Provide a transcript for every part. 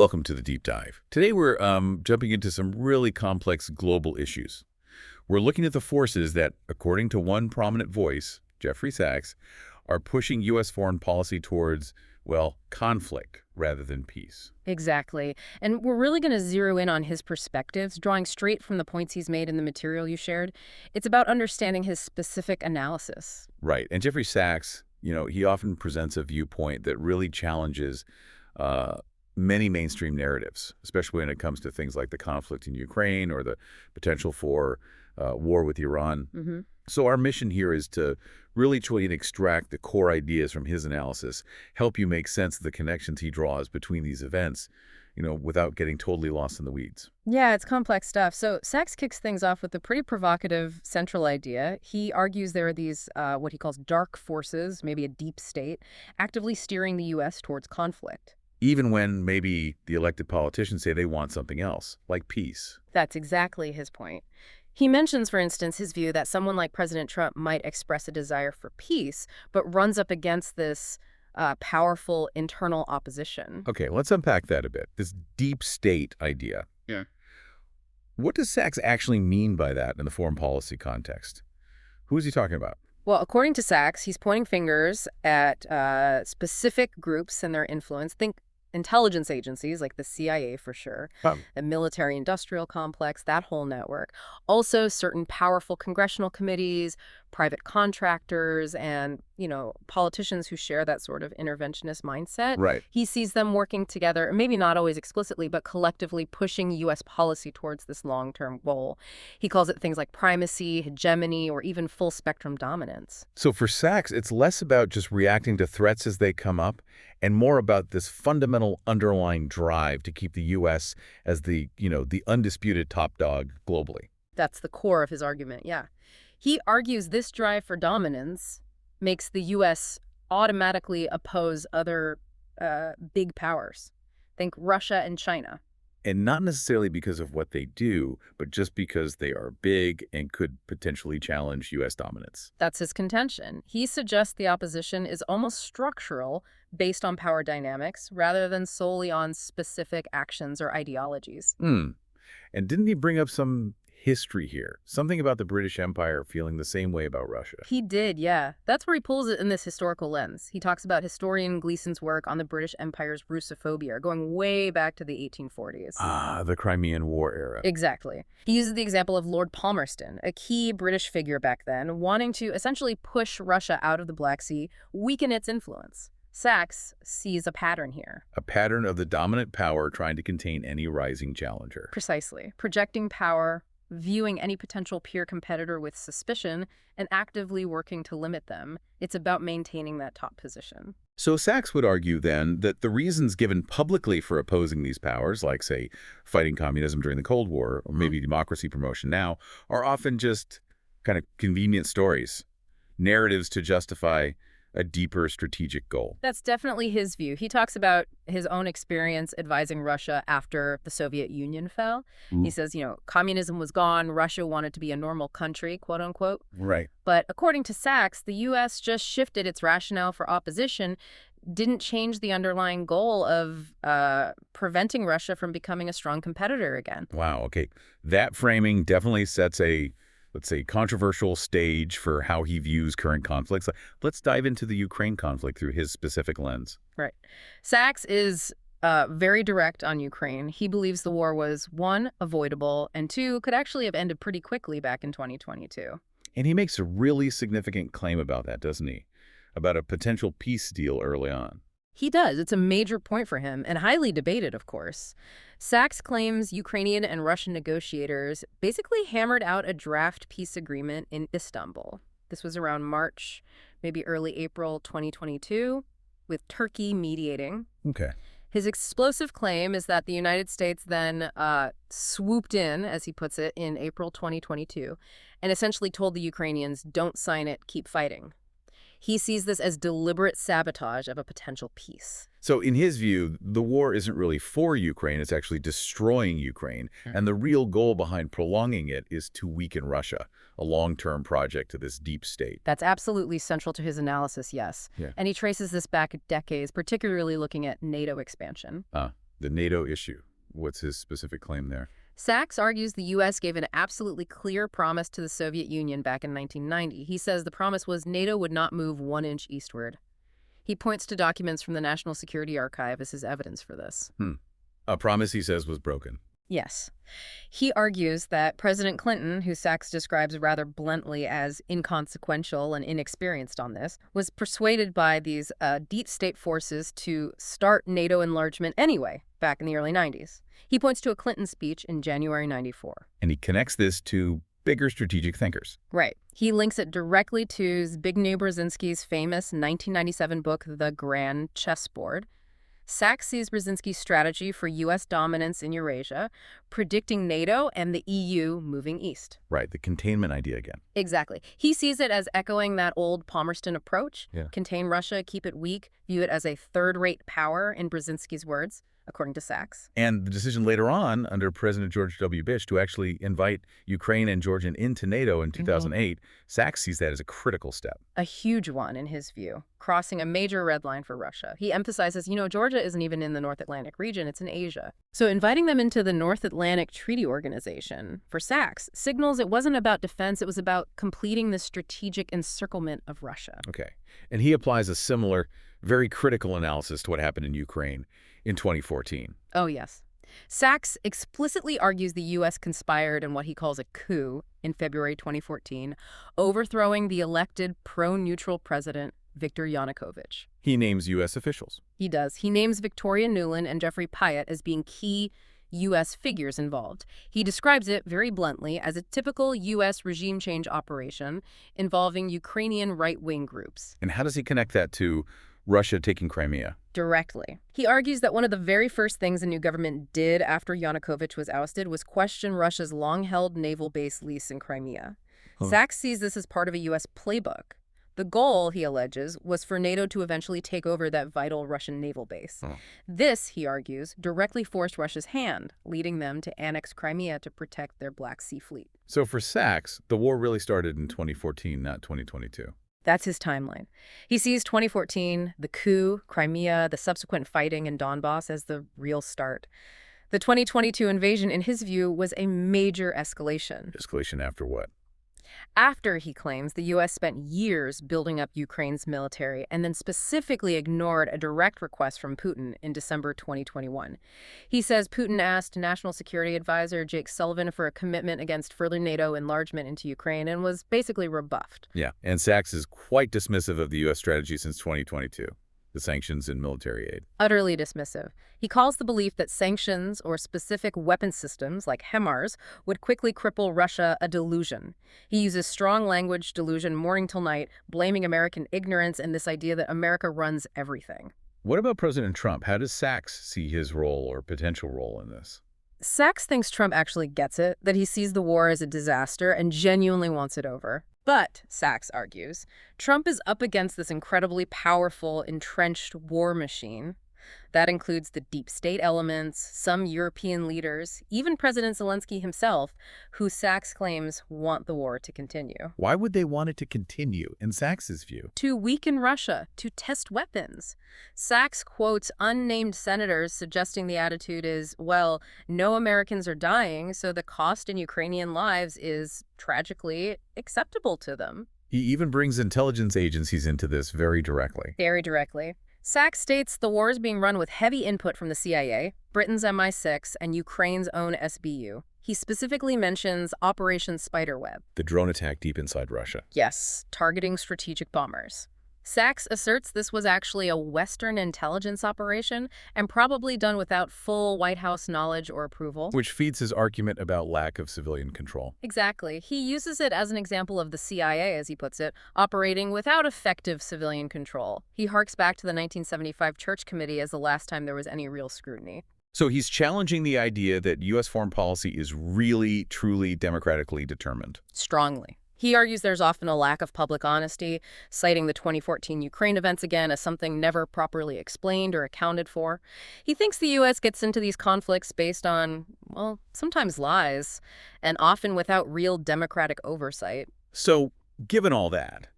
Welcome to the deep dive. Today we're jumping into some really complex global issues. We're looking at the forces that, according to one prominent voice, Jeffrey Sachs, are pushing U.S. foreign policy towards, well, conflict rather than peace. Exactly. And we're really going to zero in on his perspectives, drawing straight from the points he's made in the material you shared. It's about understanding his specific analysis. Right. And Jeffrey Sachs, he often presents a viewpoint that really challenges uh, many mainstream narratives, especially when it comes to things like the conflict in Ukraine or the potential for war with Iran. So our mission here is to really try and extract the core ideas from his analysis, help you make sense of the connections he draws between these events, without getting totally lost in the weeds. Yeah, it's complex stuff. So Sachs kicks things off with a pretty provocative central idea. He argues there are these, what he calls dark forces, maybe a deep state, actively steering the U.S. towards conflict. Even when maybe the elected politicians say they want something else, like peace. That's exactly his point. He mentions, for instance, his view that someone like President Trump might express a desire for peace, but runs up against this powerful internal opposition. Okay, let's unpack that a bit. This deep state idea. Yeah. What does Sachs actually mean by that in the foreign policy context? Who is he talking about? Well, according to Sachs, he's pointing fingers at specific groups and their influence. Think intelligence agencies like the CIA for sure, the military-industrial complex, that whole network. Also, certain powerful congressional committees, private contractors, and, politicians who share that sort of interventionist mindset. Right. He sees them working together, maybe not always explicitly, but collectively pushing U.S. policy towards this long-term goal. He calls it things like primacy, hegemony, or even full-spectrum dominance. So for Sachs, it's less about just reacting to threats as they come up and more about this fundamental underlying drive to keep the U.S. as the undisputed top dog globally. That's the core of his argument, yeah. He argues this drive for dominance makes the U.S. automatically oppose other big powers. Think Russia and China. And not necessarily because of what they do, but just because they are big and could potentially challenge U.S. dominance. That's his contention. He suggests the opposition is almost structural, based on power dynamics, rather than solely on specific actions or ideologies. And didn't he bring up some history here? Something about the British Empire feeling the same way about Russia. He did, yeah. That's where he pulls it in this historical lens. He talks about historian Gleason's work on the British Empire's Russophobia, going way back to the 1840s. Ah, the Crimean War era. Exactly. He uses the example of Lord Palmerston, a key British figure back then, wanting to essentially push Russia out of the Black Sea, weaken its influence. Sachs sees a pattern here. A pattern of the dominant power trying to contain any rising challenger. Precisely. Projecting power, viewing any potential peer competitor with suspicion, and actively working to limit them. It's about maintaining that top position. So Sachs would argue, then, that the reasons given publicly for opposing these powers, like, say, fighting communism during the Cold War, or maybe democracy promotion now, are often just kind of convenient stories, narratives to justify a deeper strategic goal. That's definitely his view. He talks about his own experience advising Russia after the Soviet Union fell. He says, communism was gone. Russia wanted to be a normal country, quote unquote. Right. But according to Sachs, the U.S. just shifted its rationale for opposition, didn't change the underlying goal of preventing Russia from becoming a strong competitor again. Wow. Okay. That framing definitely sets a, let's say, controversial stage for how he views current conflicts. Let's dive into the Ukraine conflict through his specific lens. Right. Sachs is very direct on Ukraine. He believes the war was, one, avoidable, and two, could actually have ended pretty quickly back in 2022. And he makes a really significant claim about that, doesn't he? About a potential peace deal early on. He does. It's a major point for him, and highly debated, of course. Sachs claims Ukrainian and Russian negotiators basically hammered out a draft peace agreement in Istanbul. This was around March, maybe early April 2022, with Turkey mediating. Okay. His explosive claim is that the United States then swooped in, as he puts it, in April 2022, and essentially told the Ukrainians, don't sign it, keep fighting. He sees this as deliberate sabotage of a potential peace. So in his view, the war isn't really for Ukraine, it's actually destroying Ukraine. And the real goal behind prolonging it is to weaken Russia, a long-term project to this deep state. That's absolutely central to his analysis, yes. Yeah. And he traces this back decades, particularly looking at NATO expansion. The NATO issue. What's his specific claim there? Sachs argues the U.S. gave an absolutely clear promise to the Soviet Union back in 1990. He says the promise was NATO would not move 1 inch eastward. He points to documents from the National Security Archive as his evidence for this. A promise he says was broken. Yes. He argues that President Clinton, who Sachs describes rather bluntly as inconsequential and inexperienced on this, was persuaded by these deep state forces to start NATO enlargement anyway, back in the early 90s. He points to a Clinton speech in January 94. And he connects this to bigger strategic thinkers. Right. He links it directly to Zbigniew Brzezinski's famous 1997 book, The Grand Chessboard. Sachs sees Brzezinski's strategy for U.S. dominance in Eurasia, predicting NATO and the EU moving east. Right, the containment idea again. Exactly. He sees it as echoing that old Palmerston approach. Yeah. Contain Russia, keep it weak, view it as a third-rate power, in Brzezinski's words, according to Sachs. And the decision later on, under President George W. Bush, to actually invite Ukraine and Georgia into NATO in 2008, Sachs sees that as a critical step. A huge one, in his view, crossing a major red line for Russia. He emphasizes, Georgia isn't even in the North Atlantic region, it's in Asia. So inviting them into the North Atlantic Treaty Organization, for Sachs, signals it wasn't about defense, it was about completing the strategic encirclement of Russia. Okay. And he applies a similar, very critical analysis to what happened in Ukraine in 2014. Oh, yes. Sachs explicitly argues the U.S. conspired in what he calls a coup in February 2014, overthrowing the elected pro-neutral president, Viktor Yanukovych. He names U.S. officials. He does. He names Victoria Nuland and Jeffrey Pyatt as being key U.S. figures involved. He describes it very bluntly as a typical U.S. regime change operation involving Ukrainian right-wing groups. And how does he connect that to Russia taking Crimea? Directly. He argues that one of the very first things the new government did after Yanukovych was ousted was question Russia's long-held naval base lease in Crimea. Sachs sees this as part of a U.S. playbook. The goal, he alleges, was for NATO to eventually take over that vital Russian naval base. This, he argues, directly forced Russia's hand, leading them to annex Crimea to protect their Black Sea fleet. So for Sachs, the war really started in 2014, not 2022. That's his timeline. He sees 2014, the coup, Crimea, the subsequent fighting in Donbass as the real start. The 2022 invasion, in his view, was a major escalation. Escalation after what? After, he claims, the U.S. spent years building up Ukraine's military and then specifically ignored a direct request from Putin in December 2021. He says Putin asked National Security Advisor Jake Sullivan for a commitment against further NATO enlargement into Ukraine and was basically rebuffed. Yeah, and Sachs is quite dismissive of the U.S. strategy since 2022. The sanctions and military aid. Utterly dismissive. He calls the belief that sanctions or specific weapon systems like HIMARS would quickly cripple Russia a delusion. He uses strong language, delusion, morning till night, blaming American ignorance and this idea that America runs everything. What about President Trump? How does Sachs see his role or potential role in this? Sachs thinks Trump actually gets it, that he sees the war as a disaster and genuinely wants it over. But, Sachs argues, Trump is up against this incredibly powerful, entrenched war machine. That includes the deep state elements, some European leaders, even President Zelensky himself, who Sachs claims want the war to continue. Why would they want it to continue, in Sachs's view? To weaken Russia, to test weapons. Sachs quotes unnamed senators suggesting the attitude is, well, no Americans are dying, so the cost in Ukrainian lives is, tragically, acceptable to them. He even brings intelligence agencies into this very directly. Very directly. Sachs states the war is being run with heavy input from the CIA, Britain's MI6, and Ukraine's own SBU. He specifically mentions Operation Spiderweb. The drone attack deep inside Russia. Yes, targeting strategic bombers. Sachs asserts this was actually a Western intelligence operation and probably done without full White House knowledge or approval. Which feeds his argument about lack of civilian control. Exactly. He uses it as an example of the CIA, as he puts it, operating without effective civilian control. He harks back to the 1975 Church Committee as the last time there was any real scrutiny. So he's challenging the idea that U.S. foreign policy is really, truly democratically determined. Strongly. He argues there's often a lack of public honesty, citing the 2014 Ukraine events again as something never properly explained or accounted for. He thinks the U.S. gets into these conflicts based on, well, sometimes lies, and often without real democratic oversight. So, given all that,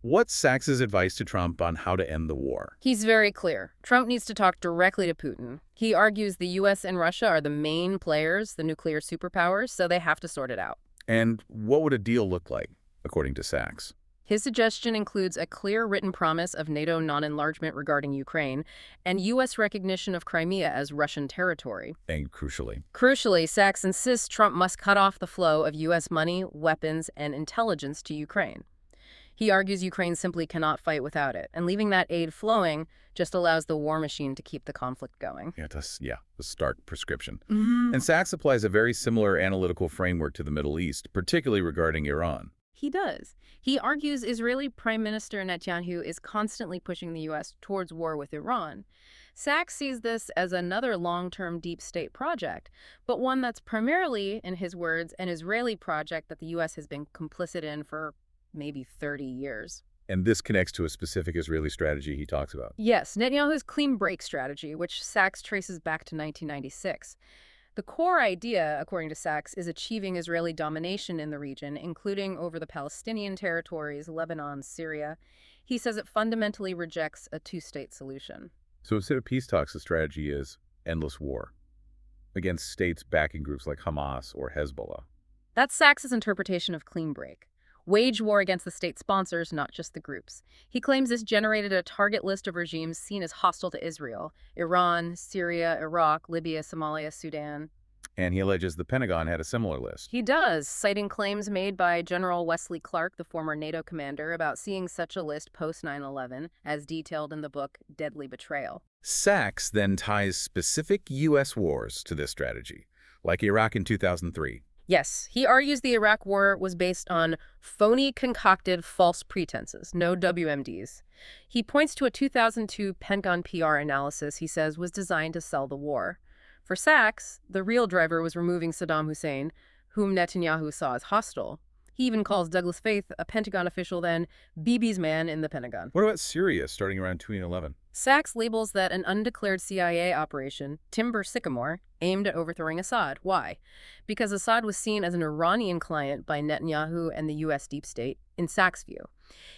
What's Sachs's advice to Trump on how to end the war? He's very clear. Trump needs to talk directly to Putin. He argues the U.S. and Russia are the main players, the nuclear superpowers, so they have to sort it out. And what would a deal look like, according to Sachs? His suggestion includes a clear written promise of NATO non-enlargement regarding Ukraine and U.S. recognition of Crimea as Russian territory. And crucially. Crucially, Sachs insists Trump must cut off the flow of U.S. money, weapons, and intelligence to Ukraine. He argues Ukraine simply cannot fight without it, and leaving that aid flowing just allows the war machine to keep the conflict going. The stark prescription. Mm-hmm. And Sachs applies a very similar analytical framework to the Middle East, particularly regarding Iran. He does. He argues Israeli Prime Minister Netanyahu is constantly pushing the U.S. towards war with Iran. Sachs sees this as another long-term deep state project, but one that's primarily, in his words, an Israeli project that the U.S. has been complicit in for maybe 30 years. And this connects to a specific Israeli strategy he talks about. Yes, Netanyahu's clean break strategy, which Sachs traces back to 1996. The core idea, according to Sachs, is achieving Israeli domination in the region, including over the Palestinian territories, Lebanon, Syria. He says it fundamentally rejects a two-state solution. So instead of peace talks, the strategy is endless war against states backing groups like Hamas or Hezbollah. That's Sachs's interpretation of clean break. Wage war against the state sponsors, not just the groups. He claims this generated a target list of regimes seen as hostile to Israel: Iran, Syria, Iraq, Libya, Somalia, Sudan. And he alleges the Pentagon had a similar list. He does, citing claims made by General Wesley Clark, the former NATO commander, about seeing such a list post 9/11, as detailed in the book Deadly Betrayal. Sachs then ties specific U.S. wars to this strategy, like Iraq in 2003. Yes, he argues the Iraq War was based on phony, concocted, false pretenses, no WMDs. He points to a 2002 Pentagon PR analysis he says was designed to sell the war. For Sachs, the real driver was removing Saddam Hussein, whom Netanyahu saw as hostile. He even calls Douglas Faith, a Pentagon official then, Bibi's man in the Pentagon. What about Syria starting around 2011? Sachs labels that an undeclared CIA operation, Timber Sycamore, aimed at overthrowing Assad. Why? Because Assad was seen as an Iranian client by Netanyahu and the U.S. deep state, in Sachs' view.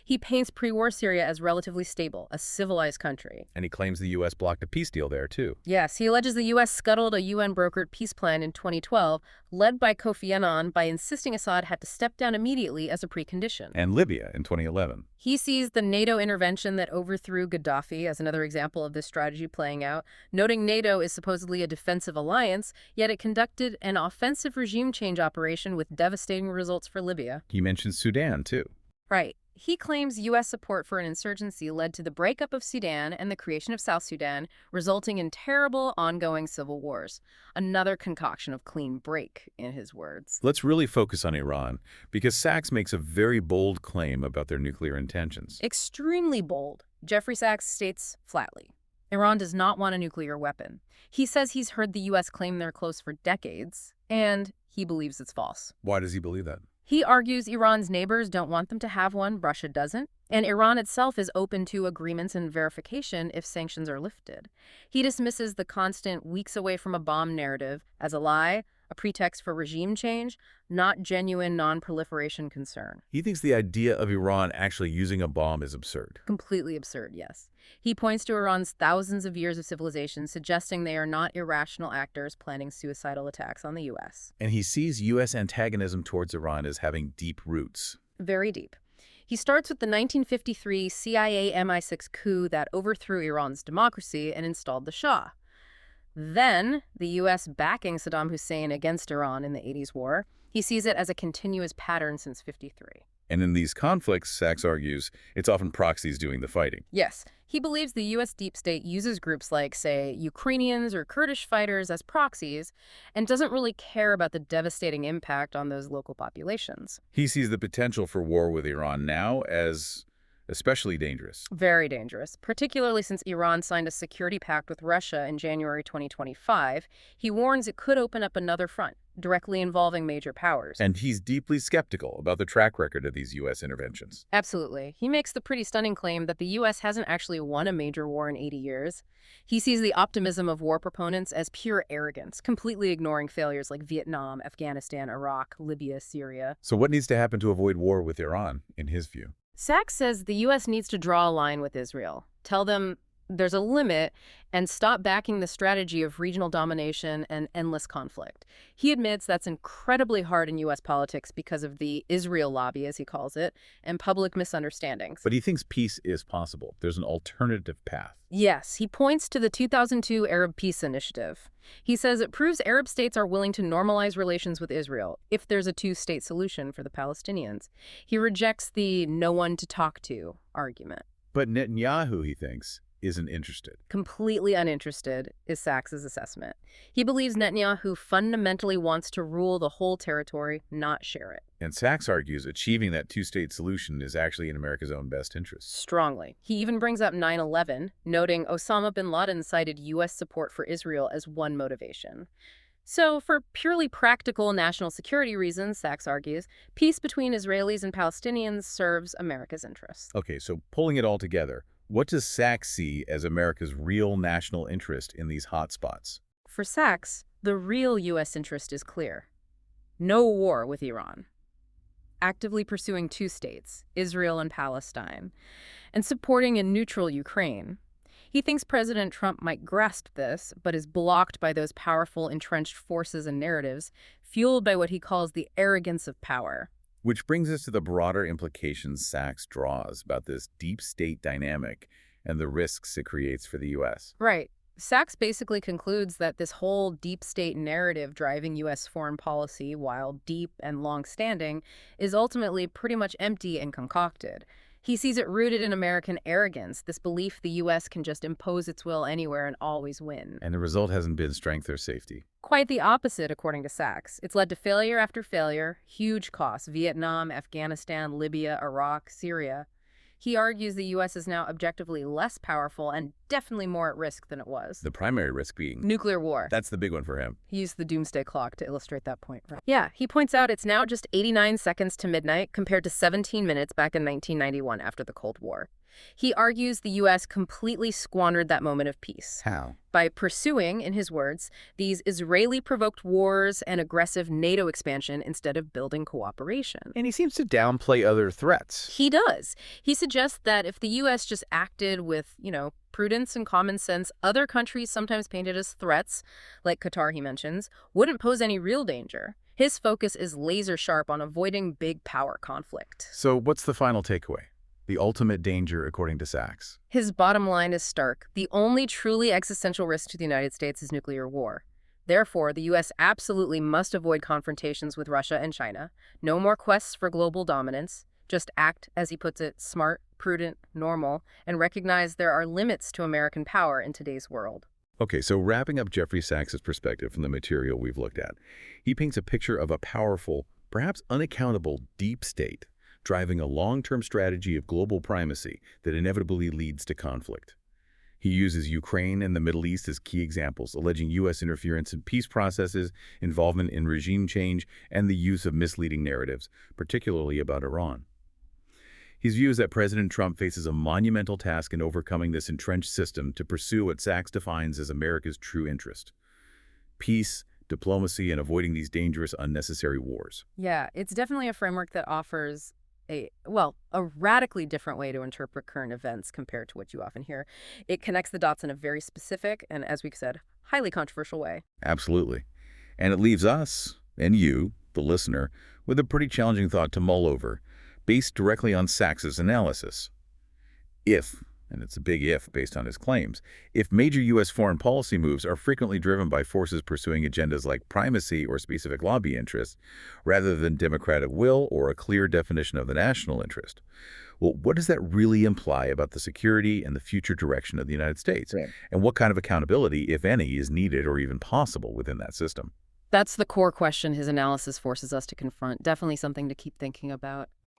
He paints pre-war Syria as relatively stable, a civilized country. And he claims the U.S. blocked a peace deal there, too. Yes, he alleges the U.S. scuttled a UN-brokered peace plan in 2012, led by Kofi Annan, by insisting Assad had to step down immediately as a precondition. And Libya in 2011. He sees the NATO intervention that overthrew Gaddafi as another example of this strategy playing out, noting NATO is supposedly a defensive alliance, yet it conducted an offensive regime change operation with devastating results for Libya. He mentions Sudan, too. Right. He claims U.S. support for an insurgency led to the breakup of Sudan and the creation of South Sudan, resulting in terrible ongoing civil wars. Another concoction of clean break, in his words. Let's really focus on Iran, because Sachs makes a very bold claim about their nuclear intentions. Extremely bold. Jeffrey Sachs states flatly, Iran does not want a nuclear weapon. He says he's heard the U.S. claim they're close for decades, and he believes it's false. Why does he believe that? He argues Iran's neighbors don't want them to have one, Russia doesn't, and Iran itself is open to agreements and verification if sanctions are lifted. He dismisses the constant weeks away from a bomb narrative as a lie, a pretext for regime change, not genuine non-proliferation concern. He thinks the idea of Iran actually using a bomb is absurd. Completely absurd, yes. He points to Iran's thousands of years of civilization, suggesting they are not irrational actors planning suicidal attacks on the U.S. And he sees U.S. antagonism towards Iran as having deep roots. Very deep. He starts with the 1953 CIA MI6 coup that overthrew Iran's democracy and installed the Shah. Then, the U.S. backing Saddam Hussein against Iran in the 80s war. He sees it as a continuous pattern since '53. And in these conflicts, Sachs argues, it's often proxies doing the fighting. Yes, he believes the U.S. deep state uses groups like, say, Ukrainians or Kurdish fighters as proxies and doesn't really care about the devastating impact on those local populations. He sees the potential for war with Iran now as especially dangerous. Very dangerous, particularly since Iran signed a security pact with Russia in January 2025. He warns it could open up another front, directly involving major powers. And he's deeply skeptical about the track record of these U.S. interventions. Absolutely. He makes the pretty stunning claim that the U.S. hasn't actually won a major war in 80 years. He sees the optimism of war proponents as pure arrogance, completely ignoring failures like Vietnam, Afghanistan, Iraq, Libya, Syria. So what needs to happen to avoid war with Iran, in his view? Sachs says the U.S. needs to draw a line with Israel, tell them there's a limit, and stop backing the strategy of regional domination and endless conflict. He admits that's incredibly hard in U.S. politics because of the Israel lobby, as he calls it, and public misunderstandings. But he thinks peace is possible. There's an alternative path. Yes, he points to the 2002 Arab Peace Initiative. He says it proves Arab states are willing to normalize relations with Israel if there's a two-state solution for the Palestinians. He rejects the no one to talk to argument. But Netanyahu, he thinks, isn't interested. Completely uninterested is Sachs's assessment. He believes Netanyahu fundamentally wants to rule the whole territory, not share it. And Sachs argues achieving that two-state solution is actually in America's own best interest. Strongly. He even brings up 9/11, noting Osama bin Laden cited U.S. support for Israel as one motivation. So, for purely practical national security reasons, Sachs argues, peace between Israelis and Palestinians serves America's interests. Okay, so pulling it all together, what does Sachs see as America's real national interest in these hotspots? For Sachs, the real U.S. interest is clear. No war with Iran. Actively pursuing two states, Israel and Palestine, and supporting a neutral Ukraine. He thinks President Trump might grasp this, but is blocked by those powerful entrenched forces and narratives, fueled by what he calls the arrogance of power. Which brings us to the broader implications Sachs draws about this deep state dynamic and the risks it creates for the U.S. Right. Sachs basically concludes that this whole deep state narrative driving U.S. foreign policy, while deep and long-standing, is ultimately pretty much empty and concocted. He sees it rooted in American arrogance, this belief the U.S. can just impose its will anywhere and always win. And the result hasn't been strength or safety. Quite the opposite, according to Sachs. It's led to failure after failure, huge costs: Vietnam, Afghanistan, Libya, Iraq, Syria. He argues the U.S. is now objectively less powerful and definitely more at risk than it was. The primary risk being Nuclear war. That's the big one for him. He used the doomsday clock to illustrate that point. Right? Yeah, he points out it's now just 89 seconds to midnight compared to 17 minutes back in 1991 after the Cold War. He argues the U.S. completely squandered that moment of peace. How? By pursuing, in his words, these Israeli-provoked wars and aggressive NATO expansion instead of building cooperation. And he seems to downplay other threats. He does. He suggests that if the U.S. just acted with, prudence and common sense, other countries sometimes painted as threats, like Qatar he mentions, wouldn't pose any real danger. His focus is laser sharp on avoiding big power conflict. So what's the final takeaway? The ultimate danger, according to Sachs. His bottom line is stark. The only truly existential risk to the United States is nuclear war. Therefore, the U.S. absolutely must avoid confrontations with Russia and China. No more quests for global dominance. Just act, as he puts it, smart, prudent, normal, and recognize there are limits to American power in today's world. Okay, so wrapping up Jeffrey Sachs' perspective from the material we've looked at, he paints a picture of a powerful, perhaps unaccountable, deep state driving a long-term strategy of global primacy that inevitably leads to conflict. He uses Ukraine and the Middle East as key examples, alleging U.S. interference in peace processes, involvement in regime change, and the use of misleading narratives, particularly about Iran. His view is that President Trump faces a monumental task in overcoming this entrenched system to pursue what Sachs defines as America's true interest: peace, diplomacy, and avoiding these dangerous, unnecessary wars. Yeah, it's definitely a framework that offers a radically different way to interpret current events compared to what you often hear. It connects the dots in a very specific and, as we said, highly controversial way. Absolutely. And it leaves us, and you, the listener, with a pretty challenging thought to mull over, based directly on Sachs's analysis. If, and it's a big if based on his claims, if major U.S. foreign policy moves are frequently driven by forces pursuing agendas like primacy or specific lobby interests, rather than democratic will or a clear definition of the national interest, well, what does that really imply about the security and the future direction of the United States? Right. And what kind of accountability, if any, is needed or even possible within that system? That's the core question his analysis forces us to confront. Definitely something to keep thinking about.